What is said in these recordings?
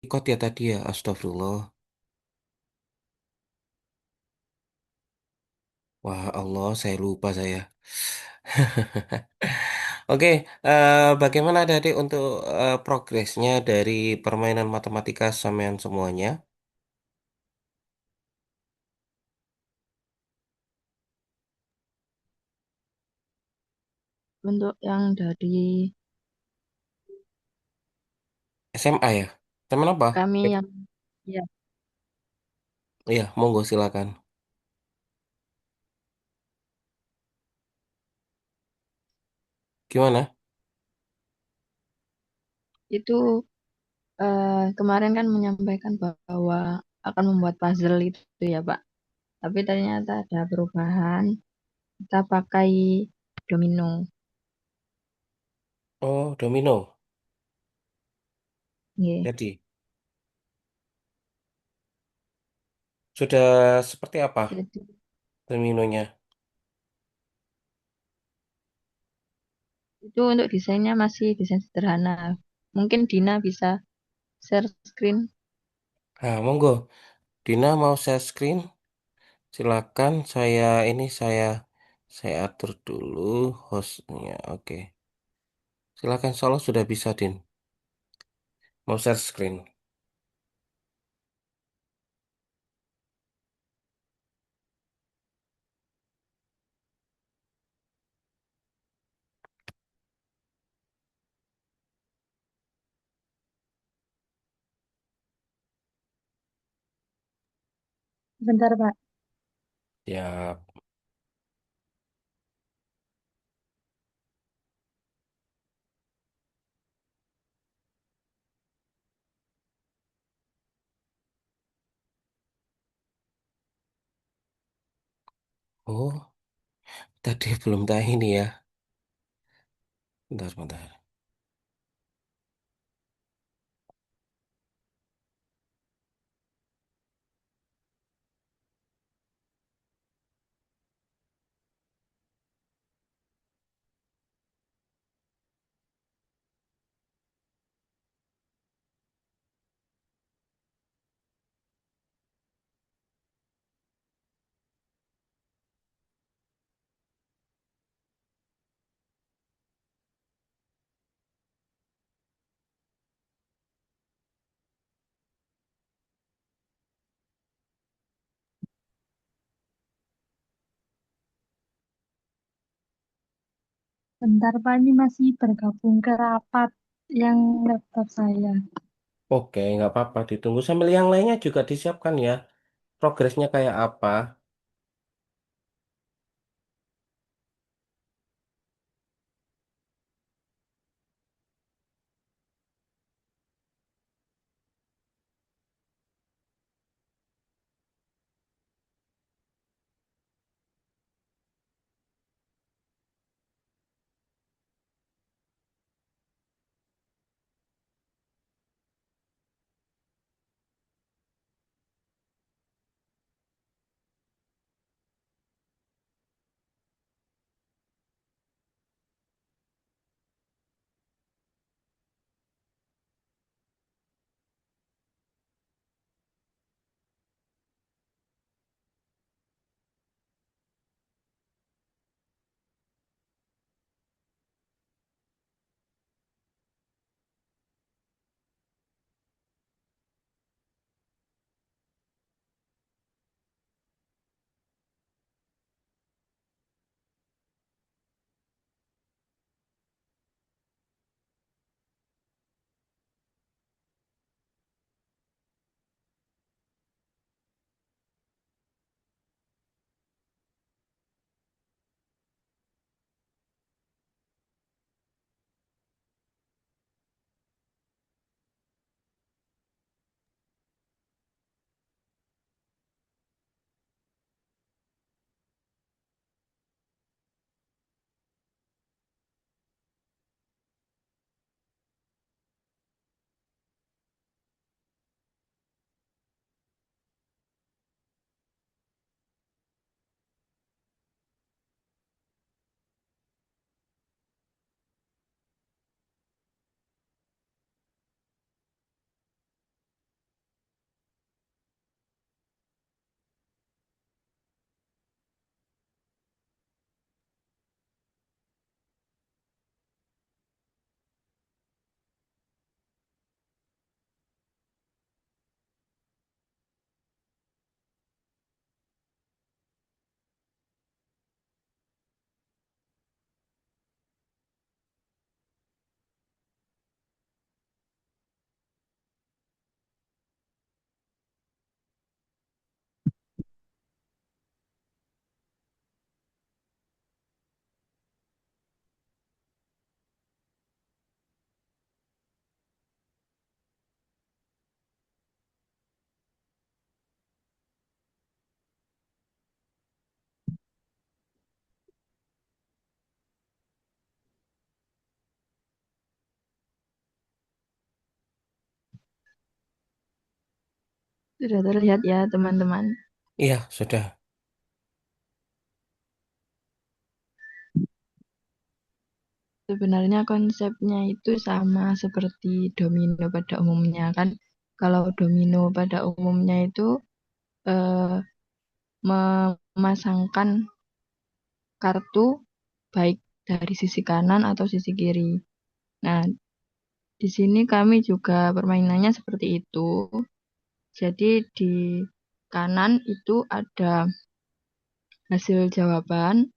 Ikut ya tadi ya, astagfirullah. Wah Allah, saya lupa saya. Oke, bagaimana adik untuk progresnya dari permainan matematika sampean semuanya? Untuk yang dari SMA ya? Teman apa? kami Eh, yang ya Iya, monggo silakan. Gimana? itu kemarin kan menyampaikan bahwa akan membuat puzzle itu ya Pak. Tapi ternyata ada perubahan. Kita pakai domino. Oh, domino. Nggih. Jadi, sudah seperti apa Jadi dominonya? itu untuk desainnya masih desain sederhana. Mungkin Dina bisa share screen. Nah, monggo. Dina mau share screen? Silakan. Saya atur dulu hostnya. Oke. Silakan. Solo sudah bisa, Din. Mau share screen. Bentar, Pak. Ya. Oh, tadi belum tahu ini ya. Bentar, bentar. Bentar, Pak, ini masih bergabung ke rapat yang laptop saya. Oke, nggak apa-apa. Ditunggu sambil yang lainnya juga disiapkan ya. Progresnya kayak apa? Sudah terlihat ya, teman-teman. Iya, sudah. Sebenarnya konsepnya itu sama seperti domino pada umumnya kan. Kalau domino pada umumnya itu eh, memasangkan kartu baik dari sisi kanan atau sisi kiri. Nah, di sini kami juga permainannya seperti itu. Jadi di kanan itu ada hasil jawaban,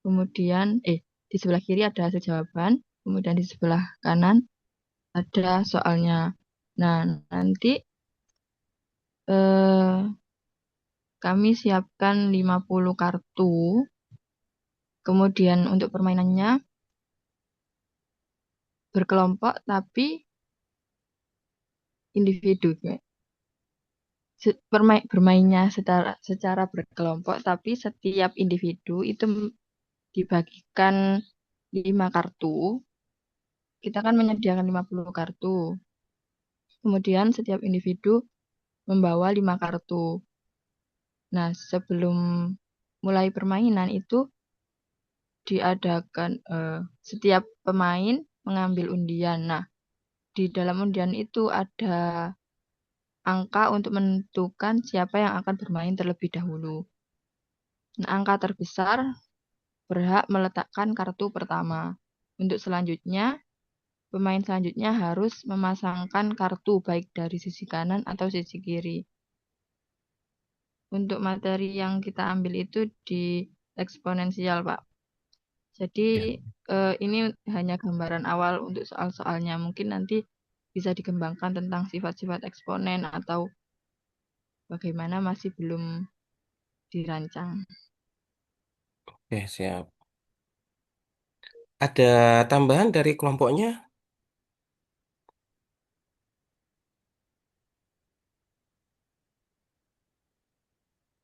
kemudian di sebelah kiri ada hasil jawaban, kemudian di sebelah kanan ada soalnya. Nah, nanti eh, kami siapkan 50 kartu. Kemudian untuk permainannya berkelompok tapi individu. Bermainnya secara berkelompok, tapi setiap individu itu dibagikan 5 kartu. Kita kan menyediakan 50 kartu. Kemudian setiap individu membawa 5 kartu. Nah, sebelum mulai permainan itu diadakan setiap pemain mengambil undian. Nah, di dalam undian itu ada angka untuk menentukan siapa yang akan bermain terlebih dahulu. Nah, angka terbesar berhak meletakkan kartu pertama. Untuk selanjutnya, pemain selanjutnya harus memasangkan kartu baik dari sisi kanan atau sisi kiri. Untuk materi yang kita ambil itu di eksponensial, Pak. Jadi Ya. ini hanya gambaran awal untuk soal-soalnya. Mungkin nanti bisa dikembangkan tentang sifat-sifat eksponen atau bagaimana masih belum dirancang. Oke, siap. Ada tambahan dari kelompoknya?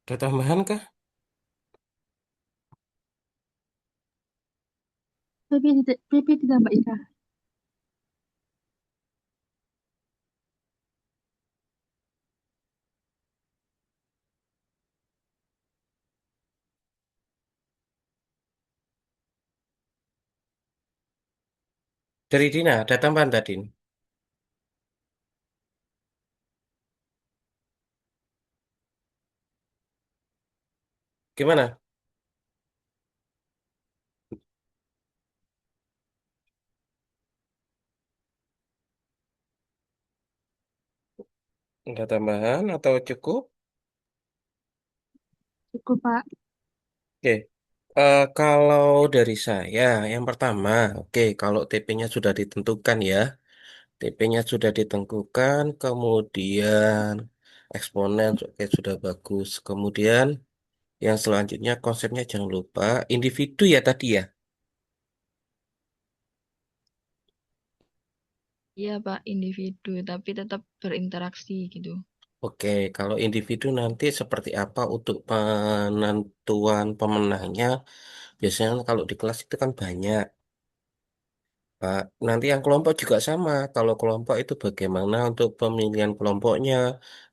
Ada tambahan kah? PP tidak Mbak Ika. Dari Dina, ada tambahan tadi. Gimana? Ada tambahan atau cukup? Cukup, Pak. Oke. Kalau dari saya, yang pertama, oke, kalau TP-nya sudah ditentukan ya. TP-nya sudah ditentukan, kemudian eksponen, oke, sudah bagus. Kemudian yang selanjutnya konsepnya jangan lupa individu ya tadi ya. Iya, Pak, individu, tapi tetap berinteraksi gitu. Oke, kalau individu nanti seperti apa untuk penentuan pemenangnya? Biasanya kalau di kelas itu kan banyak, Pak. Nanti yang kelompok juga sama. Kalau kelompok itu bagaimana untuk pemilihan kelompoknya,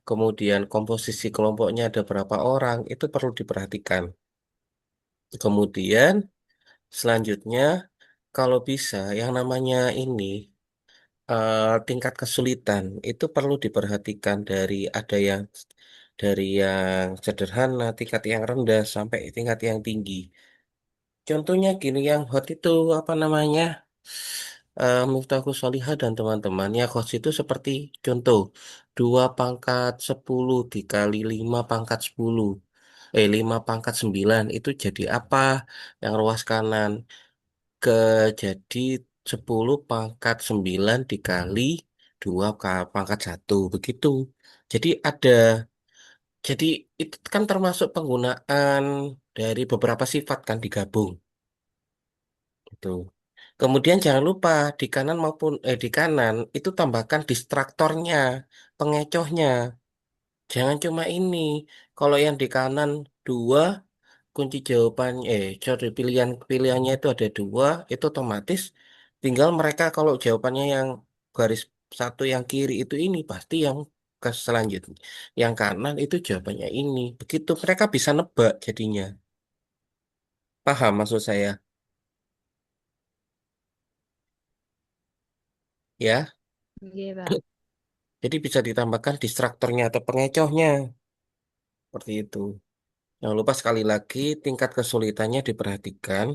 kemudian komposisi kelompoknya ada berapa orang, itu perlu diperhatikan. Kemudian selanjutnya, kalau bisa yang namanya ini tingkat kesulitan itu perlu diperhatikan dari ada yang dari yang sederhana, tingkat yang rendah sampai tingkat yang tinggi. Contohnya gini yang hot itu apa namanya? Miftahul Solihah dan teman-temannya host itu seperti contoh 2 pangkat 10 dikali 5 pangkat 10 5 pangkat 9 itu jadi apa yang ruas kanan ke jadi 10 pangkat 9 dikali 2 pangkat 1 begitu. Jadi jadi itu kan termasuk penggunaan dari beberapa sifat kan digabung gitu. Kemudian jangan lupa di kanan maupun di kanan itu tambahkan distraktornya, pengecohnya. Jangan cuma ini. Kalau yang di kanan dua kunci jawaban sorry pilihannya itu ada dua, itu otomatis tinggal mereka kalau jawabannya yang garis satu yang kiri itu ini pasti yang ke selanjutnya. Yang kanan itu jawabannya ini. Begitu mereka bisa nebak jadinya. Paham maksud saya? Ya, Oke, Pak. jadi bisa ditambahkan distraktornya atau pengecohnya. Seperti itu. Jangan lupa sekali lagi tingkat kesulitannya diperhatikan.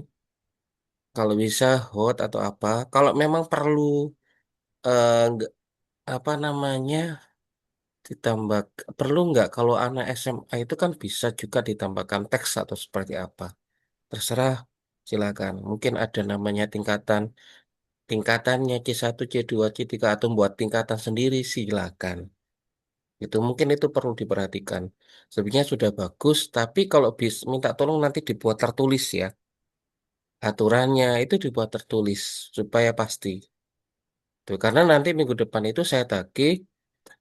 Kalau bisa hot atau apa. Kalau memang perlu apa namanya ditambah perlu nggak kalau anak SMA itu kan bisa juga ditambahkan teks atau seperti apa. Terserah, silakan. Mungkin ada namanya tingkatannya C1, C2, C3 atau buat tingkatan sendiri silakan. Itu mungkin itu perlu diperhatikan. Sebenarnya sudah bagus, tapi kalau bisa minta tolong nanti dibuat tertulis ya. Aturannya itu dibuat tertulis supaya pasti. Tuh, karena nanti minggu depan itu saya tagih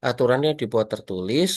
aturannya dibuat tertulis,